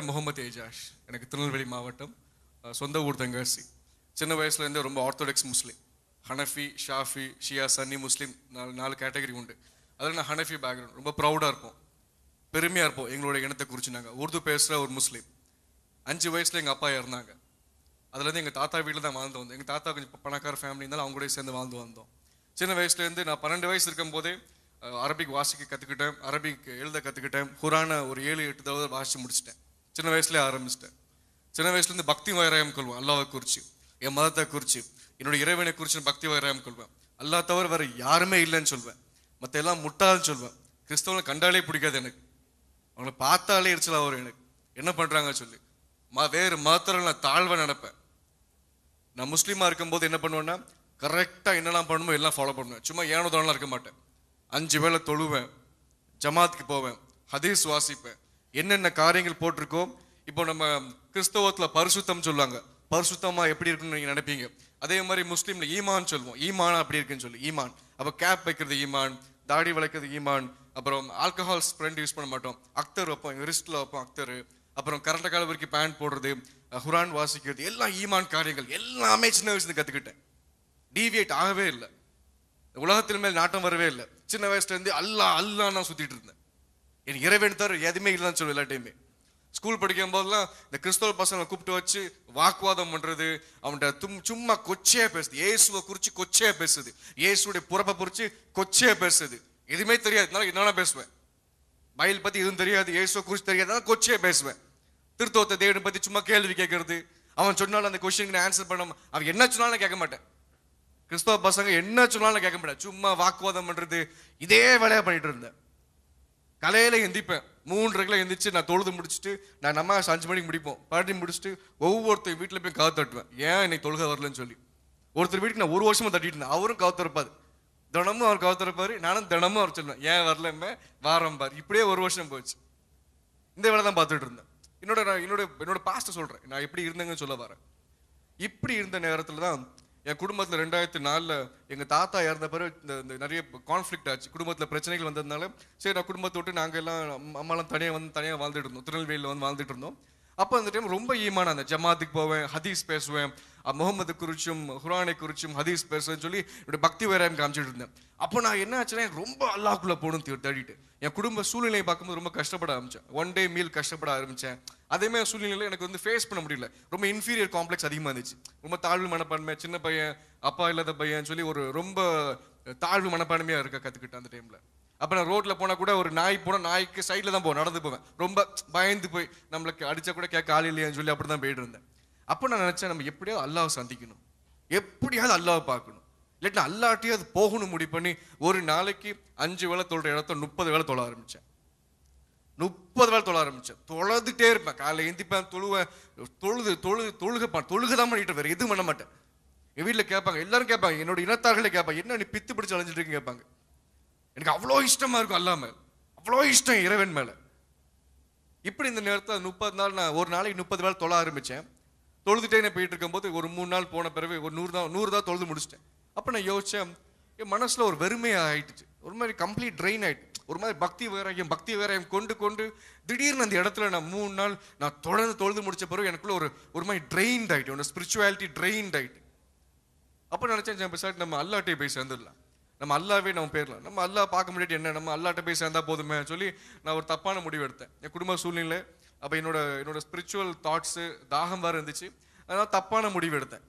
முகமது ஏஜாஷ். எனக்கு திருநெல்வேலி மாவட்டம், சொந்த ஊர் தென்காசி. சின்ன வயசுலேருந்தே ரொம்ப ஆர்த்தோடாக்ஸ் முஸ்லீம். ஹனஃபி, ஷாஃபி, ஷியா, சன்னி முஸ்லீம் நாலு கேட்டகரி உண்டு. அதில் நான் ஹனஃபி பேக்ரவுண்ட், ரொம்ப ப்ரௌடாக இருப்போம், பெருமையாக இருப்போம் எங்களோட இனத்தை குறித்து. நாங்கள் உருது பேசுகிற ஒரு முஸ்லீம். 5 வயசில் எங்கள் அப்பா இறந்தாங்க. அதுலேருந்து எங்கள் தாத்தா வீட்டில் தான் வாழ்ந்து வந்தோம். எங்கள் தாத்தா கொஞ்சம் பணக்கார ஃபேமிலி இருந்தாலும் அவங்க கூட சேர்ந்து வாழ்ந்து வந்தோம். சின்ன வயசுலேருந்து நான் 12 வயசு இருக்கும்போதே அரபிக் வாசிக்க கற்றுக்கிட்டேன், அரபிக் எழுத கற்றுக்கிட்டேன். குரானை ஒரு 7-8 தடவை வாசித்து முடிச்சிட்டேன். சின்ன வயசுலேயே ஆரம்பிச்சிட்டேன். சின்ன வயசுலேருந்து பக்தி வைராயம் கொள்வேன். அல்லாவை குறித்து, என் மதத்தை குறித்து, என்னோட இறைவனை குறித்து பக்தி வைராயம் கொள்வேன். அல்லா தவிர வேறு யாருமே இல்லைன்னு சொல்வேன். மற்ற எல்லாம் முட்டாள்னு சொல்வேன். கிறிஸ்தவனை கண்டாலே பிடிக்காது எனக்கு. அவங்கள பார்த்தாலே எரிச்சலாக வரும் எனக்கு. என்ன பண்ணுறாங்கன்னு சொல்லி வேறு மதத்தில் நான் தாழ்வை நினைப்பேன். நான் முஸ்லீமாக இருக்கும்போது என்ன பண்ணுவேன்னா, கரெக்டாக என்னெல்லாம் பண்ணணுமோ எல்லாம் ஃபாலோ பண்ணுவேன். சும்மா ஏனோ தானெலாம் இருக்க மாட்டேன். 5 வேளை தொழுவேன், ஜமாத்துக்கு போவேன், ஹதீஸ் வாசிப்பேன். என்னென்ன காரியங்கள் போட்டிருக்கோ, இப்போ நம்ம கிறிஸ்தவத்தில் பரிசுத்தம் சொல்லுவாங்க, பரிசுத்தமாக எப்படி இருக்குன்னு நீங்கள் நினைப்பீங்க. அதே மாதிரி முஸ்லீமில் ஈமான் சொல்லுவோம், ஈமான் அப்படி இருக்குன்னு சொல்லி ஈமான். அப்போ கேப் வைக்கிறது ஈமான், தாடி வளைக்கிறது ஈமான். அப்புறம் ஆல்கஹால் ஸ்ப்ரெண்ட் யூஸ் பண்ண மாட்டோம், அக்தர் வைப்போம், எங்கள் ரிஸ்ட்டில் வைப்போம் அக்தர். அப்புறம் கரெக்டாக கால வரைக்கும் பேண்ட் போடுறது, குரான் வாசிக்கிறது, எல்லாம் ஈமான் காரியங்கள் எல்லாமே சின்ன வயசுல கற்றுக்கிட்டேன். டீவியேட் ஆகவே இல்லை, உலகத்தின் மேல் நாட்டம் வரவே இல்லை. சின்ன வயசுலேருந்து அல்லா நான் சுற்றிட்டு இருந்தேன். எனக்கு இறைவன் தவிர எதுவுமே இல்லைன்னு சொல்லுவேன். எல்லா டைமே ஸ்கூல் படிக்கும் போதெல்லாம் இந்த கிறிஸ்தவ பசங்களை கூப்பிட்டு வச்சு வாக்குவாதம் பண்ணுறது, அவன்கிட்ட சும்மா கொச்சையாக பேசுது, இயேசுவை குறித்து கொச்சையாக பேசுது, இயேசுடைய புறப்பை குறித்து கொச்சையாக பேசுது. எதுவுமே தெரியாது, என்னென்ன பேசுவேன். பைபிள் பற்றி எதுவும் தெரியாது, இயேசுவை குறித்து தெரியாதுனால கொச்சையாக பேசுவேன். திருத்தோத்த தேவனை பற்றி சும்மா கேள்வி கேட்கறது, அவன் சொன்னாலும் அந்த கொஸ்டினுக்கு ஆன்சர் பண்ண, அவன் என்ன சொன்னாலும் கேட்க மாட்டேன். கிறிஸ்தவ பசங்க என்ன சொன்னாலும் கேட்க மாட்டேன், சும்மா வாக்குவாதம் பண்ணுறது, இதே வேலையாக பண்ணிட்டு இருந்தேன். கலையில எந்திப்பேன், 3:30 எந்திரிச்சு நான் தொழுது முடிச்சுட்டு, நான் நம்ம 5 மணிக்கு முடிப்போம், பாட்டி முடிச்சுட்டு ஒவ்வொருத்தர் வீட்டில் போய் கவு தட்டுவேன். ஏன் இன்னைக்கு தொழுகை வரலன்னு சொல்லி. ஒருத்தர் வீட்டுக்கு நான் 1 வருஷமா தட்டிட்டு இருந்தேன், அவரும் கவு திறப்பாரு, தினமும் அவர் கவு திறப்பாரு, நானும் தினமும் அவர் சொல்லுவேன் ஏன் வரலமே வாரம் பார். இப்படியே 1 வருஷம் போச்சு. இந்த வேலை தான் பார்த்துட்டு இருந்தேன். என்னோட பாஸ்ட்டை சொல்கிறேன், நான் எப்படி இருந்தேங்கன்னு சொல்ல வரேன். இப்படி இருந்த நேரத்தில் தான் என் குடும்பத்தில் 2004 எங்கள் தாத்தா இறந்த பிறகு இந்த நிறைய கான்ஃப்ளிக்ட் ஆச்சு, குடும்பத்தில் பிரச்சனைகள் வந்ததுனால சரி நான் குடும்பத்தை விட்டு நாங்கள் எல்லாம் அம்மாலாம் தனியாக வாழ்ந்துட்டு இருந்தோம், திருநெல்வேலியில் வாழ்ந்துட்டு இருந்தோம். அப்போ அந்த டைம் ரொம்ப ஈமான், அந்த ஜமாத்துக்கு போவேன், ஹதீஸ் பேசுவேன், முகமது குறிச்சும் குரானை குறிச்சும் ஹதீஸ் பேசுவேன்னு சொல்லி என்னோட பக்தி வைராயம் காமிச்சிட்டு இருந்தேன். அப்போ நான் என்ன ஆச்சுன்னா, எனக்கு ரொம்ப அல்லாஹ்க்குள்ளே போகணும்னு தேடிட்டு என் குடும்ப சூழ்நிலையை பார்க்கும்போது ரொம்ப கஷ்டப்பட ஆரம்பித்தேன். 1 டே மீல் கஷ்டப்பட ஆரம்பித்தேன். அதேமாதிரி சூழ்நிலையில் எனக்கு ஃபேஸ் பண்ண முடியல. ரொம்ப இன்ஃபீரியர் காம்ப்ளெக்ஸ் அதிகமாக இருந்துச்சு, ரொம்ப தாழ்வு மனப்பான்மை, சின்ன பையன், அப்பா இல்லாத பையன் சொல்லி ஒரு ரொம்ப தாழ்வு மனப்பான்மையாக இருக்க கற்றுக்கிட்டேன் அந்த டைமில். அப்போ நான் ரோட்டில் போனால் கூட ஒரு நாய் போனால் நாய்க்கு சைடில் தான் நடந்து போவேன், ரொம்ப பயந்து போய் நம்மளுக்கு அடித்தா கூட கேட்க ஆள் இல்லையான்னு சொல்லி அப்படி தான் போயிட்டு இருந்தேன். அப்போ நான் நினச்சேன், நம்ம எப்படியாவது அல்லாஹ்வை சந்திக்கணும், எப்படியாவது அல்லாஹ்வை பார்க்கணும், இல்லாட்டி அல்லாட்டியாவது போகணும் முடிவு பண்ணி ஒரு நாளைக்கு 5 வேளை தொழுற இடத்த 30 வேளை தொழ ஆரம்பித்தேன். 30 வேளை தொழ ஆரம்பித்தேன். தொழுதுகிட்டே இருப்பேன், காலையில் எந்திப்பேன், தொழுவேன், தொழுகை தான் பண்ணிட்டு வேறு எதுவும் பண்ண மாட்டேன். என் வீட்டில் கேட்பாங்க, எல்லாரும் கேட்பாங்க, என்னோட இனத்தார்களே கேட்பாங்க, என்ன நீ பித்து பிடிச்சு அலைஞ்சிட்டு இருக்குன்னு கேட்பாங்க. எனக்கு அவ்வளோ இஷ்டமா இருக்கும் அல்லாஹ் மேல, அவ்வளோ இஷ்டம் இறைவன் மேல. இப்படி இந்த நேரத்தில் 30 நாள் நான் ஒரு நாளைக்கு 30 வேளை தொழ ஆரம்பித்தேன். தொழுதுட்டே நான் போயிட்டு இருக்கும்போது ஒரு 3 நாள் போன பிறகு ஒரு 100 தான் தொழுது முடிச்சிட்டேன். அப்போ நான் யோசித்தேன், என் மனசில் ஒரு வெறுமையாக ஆயிடுச்சு, ஒரு மாதிரி கம்ப்ளீட் ட்ரெயின் ஆகிட்டு, ஒரு மாதிரி பக்தி வேறாயம் கொண்டு திடீர்னு அந்த இடத்துல நான் 3 நாள் நான் தொடர்ந்து தொழுது முடிச்ச பிறகு எனக்குள்ள ஒரு மாதிரி ட்ரெயின்ட் ஆகிட்டு, ஒரு ஸ்பிரிச்சுவாலிட்டி ட்ரெயின்ட் ஆகிட்டு. அப்போ நினச்சேன், பேசாட்டு நம்ம அல்லாட்டே போய் சேர்ந்துடலாம், நம்ம அல்லாவே நம்ம பேரலாம், நம்ம அல்லா பார்க்க முடியாது, என்ன நம்ம அல்லாட்ட போய் சேர்ந்தா போதுமே சொல்லி நான் ஒரு தப்பான முடிவு எடுத்தேன் என் குடும்ப சூழ்நிலை. அப்போ என்னோட ஸ்பிரிச்சுவல் தாட்ஸு தாகம் வேறு இருந்துச்சு, அதனால் தப்பான முடிவு எடுத்தேன்.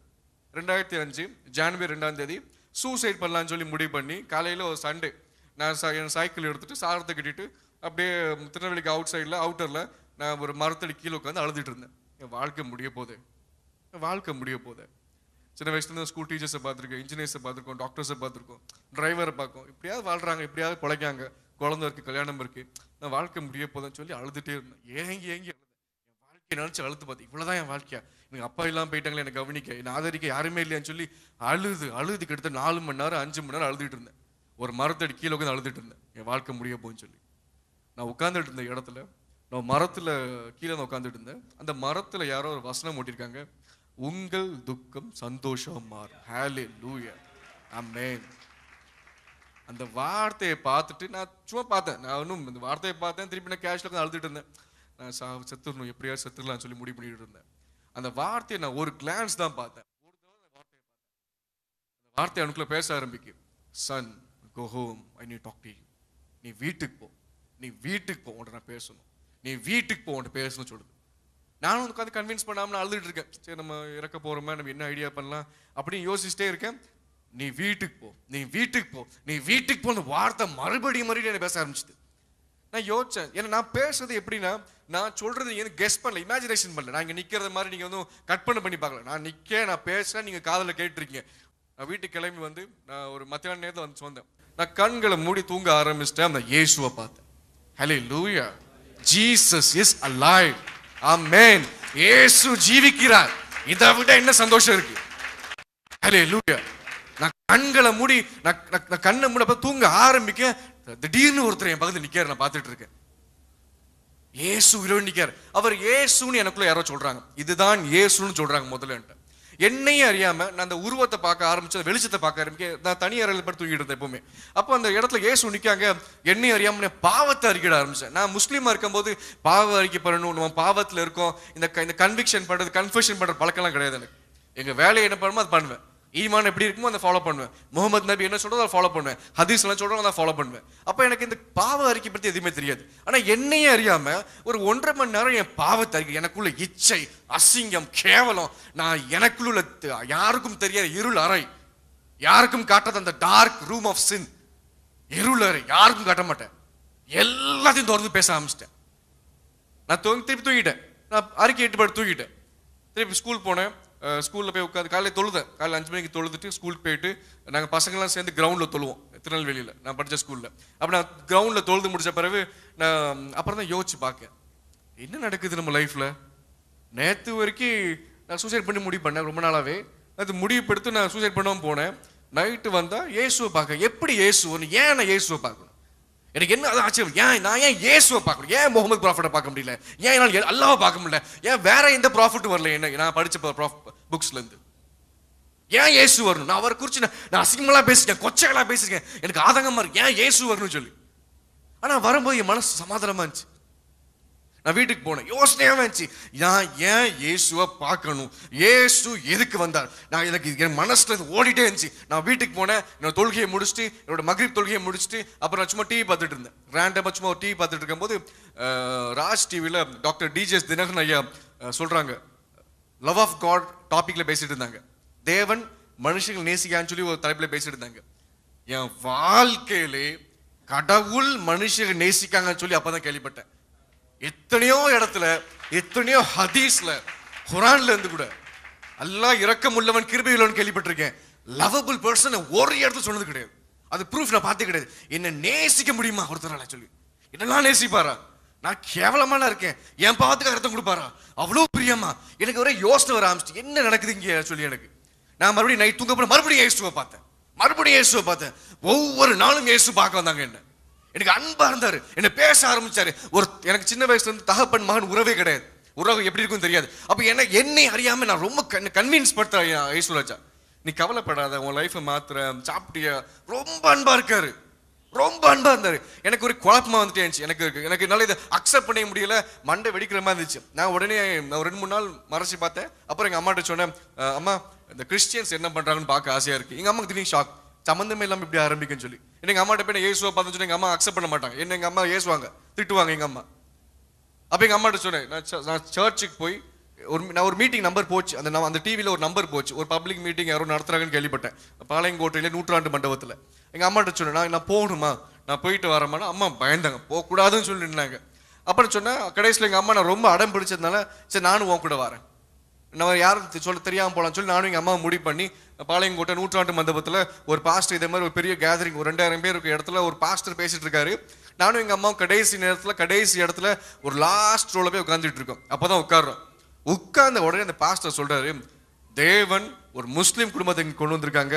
2005 ஜனவரி 2 சூசைட் பண்ணலான்னு சொல்லி முடிவு பண்ணி, காலையில் ஒரு சண்டே நான் என் சைக்கிள் எடுத்துகிட்டு சாரத்தை கட்டிட்டு அப்படியே திருநெல்வேலிக்கு அவுட்டரில் நான் ஒரு மரத்தடி கீழே உட்காந்து அழுதுட்டு இருந்தேன். என் வாழ்க்கை முடிய போகுது. சின்ன வயசுலேருந்து ஸ்கூல் டீச்சர்ஸை பார்த்துருக்கோம், இன்ஜினியர்ஸை பார்த்துருக்கோம், டாக்டர்ஸை பார்த்துருக்கோம், டிரைவரை பார்க்கோம், இப்படியாவது வாழ்கிறாங்க, இப்படியாவது பிழைக்காங்க, குழந்தை இருக்குது, கல்யாணம் இருக்குது, நான் வாழ்க்கை முடிய போதுன்னு சொல்லி அழுதுகிட்டே இருந்தேன். ஏங்கி அழுதேன். என் வாழ்க்கையை நினச்சி அழுது பார்த்தேன், இவ்வளோதான் என் வாழ்க்கையா, எனக்கு அப்பா இல்லாமல் போயிட்டாங்களே, எனக்கு கவனிக்க, என்னை ஆதரிக்க யாருமே இல்லையான்னு சொல்லி அழுது கிட்டத்தட்ட 4 மணி நேரம் 5 மணி நேரம் அழுதுட்டு இருந்தேன். ஒரு மரத்தடி கீழே உட்காந்து அழுதுட்டு இருந்தேன், என் வாழ்க்கை முடிய போகுன்னு சொல்லி. நான் உட்காந்துட்டு இருந்த இடத்துல, நான் மரத்தில் கீழே நான் உட்காந்துட்டு இருந்தேன். அந்த மரத்தில் யாரோ ஒரு வசனம் ஓட்டியிருக்காங்க, உங்கள் துக்கம் சந்தோஷம் மாறும், ஹல்லேலூயா, ஆமென். அந்த வார்த்தையை பார்த்துட்டு நான் சும்மா பார்த்தேன், நான் இன்னும் இந்த வார்த்தையை பார்த்தேன், திருப்பி நான் கேஷ்ல அழுதுட்டு இருந்தேன். நான் செத்துடணும், எப்படியாவது செத்துடலாம்னு சொல்லி முடிவு பண்ணிட்டு இருந்தேன். அந்த வார்த்தையை நான் ஒரு கிளான்ஸ் தான் பார்த்தேன். வார்த்தை அவனுக்குள்ள பேச ஆரம்பிக்கு. Son, go home, I need talk to you. நீ வீட்டுக்கு போ, நீ வீட்டுக்கு போ, உன்ட்ட நான் பேசணும், நீ வீட்டுக்கு போ, உன்ட்ட பேசணும்னு சொல்லுது. நானும் உட்காந்து கன்வின்ஸ் பண்ணாமல் அழுதுட்டு இருக்கேன். சரி, நம்ம இறக்க போறோமா, நம்ம என்ன ஐடியா பண்ணலாம் அப்படின்னு யோசிச்சுட்டே இருக்கேன். நீ வீட்டுக்கு போ, நீ வீட்டுக்கு போ, நீ வீட்டுக்கு போன வார்த்தை மறுபடியும் என்ன பேச ஆரம்பிச்சுது. நான் யோசிச்சேன், ஏன்னா நான் பேசுறது எப்படின்னா, நான் சொல்றது எனக்கு கெஸ் பண்ணல, இமேஜினேஷன் பண்ணல. நான் இங்க நிக்கிறது மாதிரி நீங்க வந்து கற்பனை பண்ணி பார்க்கல. நான் பேசுறேன், நீங்க காதல கேட்டுருக்கீங்க. நான் வீட்டுக்கு கிளம்பி வந்து நான் ஒரு மத்தியான நேரத்தில் வந்து வந்தேன். நான் கண்களை மூடி தூங்க ஆரம்பிச்சிட்டேன். அந்த இயேசுவை பார்த்தேன். ஹல்லேலூயா, ஜீசஸ் இஸ் அலைவ். ஆமென். இயேசு ஜீவிக்கிறார். இதை விட என்ன சந்தோஷம் இருக்கு? ஹல்லேலூயா. நான் கண்களை மூடி நான் கண்ணை மூட தூங்க ஆரம்பிக்க, திடீர்னு ஒருத்தர் என் பக்கத்தில் நிக்காரு. நான் பார்த்துட்டு இருக்கேன். இயேசு உயிரோடு நிக்காரு. அவர் இயேசுன்னு எனக்குள்ள யாரோ சொல்றாங்க. இதுதான் இயேசுன்னு சொல்றாங்க முதல்ல. என்னையும் அறியாம நான் அந்த உருவத்தை பார்க்க ஆரம்பிச்சு, வெளிச்சத்தை பார்க்க ஆரம்பிக்க, நான் தனி அறையில் படுத்து தூங்கிட்டு இருந்தேன் எப்பவுமே. அப்போ அந்த இடத்துல இயேசு நிக்காங்க. என்னையும் அறியாம பாவத்தை அறிக்கிட ஆரம்பிச்சேன். நான் முஸ்லீமா இருக்கும்போது பாவ அறிக்கை பண்ணணும், நம்ம பாவத்தில் இருக்கோம், இந்த கன்விக்ஷன் பண்றது, கன்ஃபெஷன் பண்ற பழக்கம்லாம் கிடையாது எனக்கு. எங்க வேலையை என்ன பண்ணுமோ அதை பண்ணுவேன். ஈமான் எப்படி இருக்குமோ அதை ஃபாலோ பண்ணுவேன். முகமது நபி என்ன சொல்றதோ அதை ஃபாலோ பண்ணுவேன். ஹதீஸ் எல்லாம் சொல்றோம் அதை ஃபாலோ பண்ணுவேன். அப்போ எனக்கு இந்த பாவ அறிக்கை பற்றி எதுவுமே தெரியாது. ஆனா என்னையே அறியாம ஒரு 1.5 மணி நேரம் என் பாவத்தை அறிக்கை, எனக்குள்ள இச்சை, அசிங்கம், கேவலம், நான் எனக்குள்ள யாருக்கும் தெரியாத இருள் அறை, யாருக்கும் காட்டாத அந்த டார்க் ரூம் ஆஃப் சின், இருள் அறை, யாருக்கும் காட்ட மாட்டேன், எல்லாத்தையும் தொடர்ந்து பேச ஆரம்பிச்சிட்டேன். நான் திருப்பி தூங்கிட்டேன். நான் அறிக்கை 8 படி தூங்கிட்டேன். திருப்பி ஸ்கூல் போனேன். ஸ்கூலில் போய் உட்காந்து காலையில் தொழுதேன். காலையில் 5 மணிக்கு தொழுதுட்டு ஸ்கூலுக்கு போயிட்டு நாங்கள் பசங்கள்லாம் சேர்ந்து கிரவுண்டில் தொழுவோம், திருநெல்வேலியில் நான் படித்த ஸ்கூலில். அப்போ நான் கிரவுண்டில் தொழுது முடிச்ச பிறகு நான் அப்புறம் தான் யோசிச்சு பார்க்கேன், என்ன நடக்குது நம்ம லைஃப்பில். நேற்று வரைக்கும் நான் சூசைட் பண்ணி முடிவு பண்ணேன் ரொம்ப நாளாகவே. அது முடிவு எடுத்து நான் சூசைட் பண்ணாமல் போனேன். நைட்டு வந்தால் இயேசுவை பார்க்க, எப்படி இயேசுன்னு, ஏன் நான் இயேசுவை பார்க்கணும்? எனக்கு என்ன அது ஆச்சரியம், நான் ஏன் இயேசுவை பார்க்கணும், ஏன் முகமது ப்ராஃபிட்டை பார்க்க முடியல, ஏன் என்னால் அல்லாஹ்வை பார்க்க முடியல, ஏன் வேற எந்த ப்ராஃபிட்டும் வரல என்ன நான் படித்த புக்ஸ்ல இருந்து, ஏன் இயேசு வரணும்? நான் அவரை குறித்து நான் அசிங்கமெல்லாம் பேசிருக்கேன், கொச்சைகளா பேசிருக்கேன், எனக்கு ஆதங்கமா இருக்கு, ஏன் இயேசு வரணும்னு சொல்லி. ஆனா வரும்போது என் மனசு சமாதானமா இருந்துச்சு. நான் வீட்டுக்கு போனேன், யோசனையா இருந்துச்சு, நான் ஏன் இயேசுவை பார்க்கணும், இயேசு எதுக்கு வந்தார், நான் எனக்கு என் மனசுல ஓடிட்டே இருந்துச்சு. நான் வீட்டுக்கு போனேன், என்னோட தொழுகையை முடிச்சுட்டு, என்னோட மக்ரிப் தொழுகையை முடிச்சுட்டு, அப்புறம் நான் சும்மா டிவி பார்த்துட்டு இருந்தேன். ரேண்டமா சும்மா ஒரு டிவி பார்த்துட்டு இருக்கும்போது ராஜ் டிவியில் டாக்டர் டிஜிஎஸ் தினகரன் ஐயா சொல்றாங்க, லவ் ஆஃப் காட் டாபிக்ல பேசிட்டு இருந்தாங்க. தேவன் மனுஷங்கள் நேசிக்கான்னு சொல்லி ஒரு தலைப்புல பேசிட்டு இருந்தாங்க. என் வாழ்க்கையிலே கடவுள் மனுஷங்க நேசிக்காங்கன்னு சொல்லி அப்பதான் கேள்விப்பட்டேன். எத்தனையோ இடத்துல, எத்தனையோ ஹதீஸ்ல, குரான்ல இருந்து கூட அல்லாஹ் இரக்கமுள்ளவன் கிருபையுள்ளவன் கேள்விப்பட்டிருக்கேன். லவபிள் பர்சன் ஒரு இடத்துல சொன்னது கிடையாது. அது ப்ரூஃப் நான் பார்த்தே கிடையாது. என்ன நேசிக்க முடியுமா ஒருத்தரால சொல்லி? என்னெல்லாம் நேசிப்பாரா? நான் கேவலமான இருக்கேன், என் பாவத்துக்கு அர்த்தம் கொடுப்பாரா? அவ்வளவு பிரியமா? எனக்கு ஒரே யோசனை வர ஆரம்பிச்சு, என்ன நடக்குது இங்க சொல்லி. எனக்கு நான் மறுபடியும் நைட் தூங்க போன மறுபடியும் இயேசுவை பார்த்தேன். ஒவ்வொரு நாளும் இயேசு பார்க்க வந்தாங்க. எனக்கு அன்பா இருந்தாரு, என்ன பேச ஆரம்பிச்சாரு. எனக்கு சின்ன வயசுல இருந்து தகப்பன் மகன் உறவே கிடையாது, உறவு எப்படி இருக்கும் தெரியாது. அப்ப என்னை அறியாம நான் ரொம்ப கன்வின்ஸ் படுத்த இயேசு ராஜா, நீ கவலைப்படாத, உன் லைஃபை மாத்துற, சாப்பிட்டியா, ரொம்ப அன்பா இருக்காரு, ரொம்ப அன்பா இருந்தாரு. எனக்கு ஒரு குழப்பமா வந்துட்டே இருந்துச்சு. எனக்கு என்னால இதை அக்செப்ட் பண்ண முடியல, மண்டை வெடிக்கிற மாதிரி இருந்துச்சு. நான் உடனே 2-3 நாள் மறைச்சு பார்த்தேன். அப்புறம் எங்க அம்மாட்ட சொன்னேன், அம்மா இந்த கிறிஸ்டியன்ஸ் என்ன பண்றாங்கன்னு பார்க்க ஆசையா இருக்கு. எங்க அம்மாக்கு திடீர்னு ஷாக், சம்மந்தமே இல்லாம இப்படி ஆரம்பிக்குன்னு சொல்லி. எங்க அம்மாட்ட போய் இயேசுவை பார்த்து சொன்னேன், எங்க அம்மா அக்செப்ட் பண்ண மாட்டாங்க. என்ன எங்க அம்மா ஏசுவாங்க, திட்டுவாங்க எங்க அம்மா. அப்ப எங்க அம்மாட்ட சொன்னேன், நான் சர்ச்சுக்கு போய் நான் ஒரு மீட்டிங் நம்பர் போச்சு, அந்த டிவியில் ஒரு நம்பர் போச்சு, ஒரு பப்ளிக் மீட்டிங் யாரும் நடத்துறாங்கன்னு கேள்விப்பட்டேன், பாளையங்கோட்டையில 100ஆண்டு மண்டபத்தில். எங்க அம்மாட்ட சொன்னேன், நான் போகணுமா, நான் போயிட்டு வரேம்மா. அம்மா பயந்தாங்க, போகக்கூடாதுன்னு சொல்லி நின்னாங்க. அப்புறம் சொன்னேன், கடைசியில் எங்க அம்மா நான் ரொம்ப அடம் பிடிச்சதுனால சரி நானும் உன் கூட வரேன், நான் யாரும் சொல்ல தெரியாமல் போகலான்னு சொல்லி நானும் எங்கள் அம்மா முடிவு பண்ணி பாளையங்கோட்டை 100ஆண்டு மண்டபத்தில் ஒரு பாஸ்டர் இதே மாதிரி ஒரு பெரிய கேதரிங், ஒரு 2000 பேர் இருக்க இடத்துல ஒரு பாஸ்டர் பேசிட்டு இருக்காரு. நானும் எங்கள் அம்மாவும் கடைசி இடத்துல ஒரு லாஸ்ட் ரோல போய் உட்காந்துட்டு இருக்கோம். அப்போதான் உட்கார்ந்த உடனே அந்த பாஸ்டர் சொல்றாரு, தேவன் ஒரு முஸ்லீம் குடும்பத்தை கொண்டு வந்திருக்காங்க.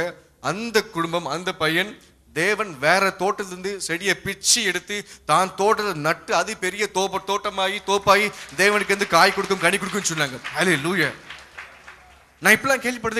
அந்த குடும்பம், அந்த பையன் தேவன் வேற தோட்டத்திலிருந்து செடியை பிச்சு எடுத்து தான் தோட்டத்தை நட்டு அது பெரிய தோப்பாகி தேவனுக்கு வந்து காய் கொடுக்கும், கனி கொடுக்கும் சொன்னாங்க. ஹல்லேலூயா. நான் இப்பெல்லாம் கேள்விப்படுது.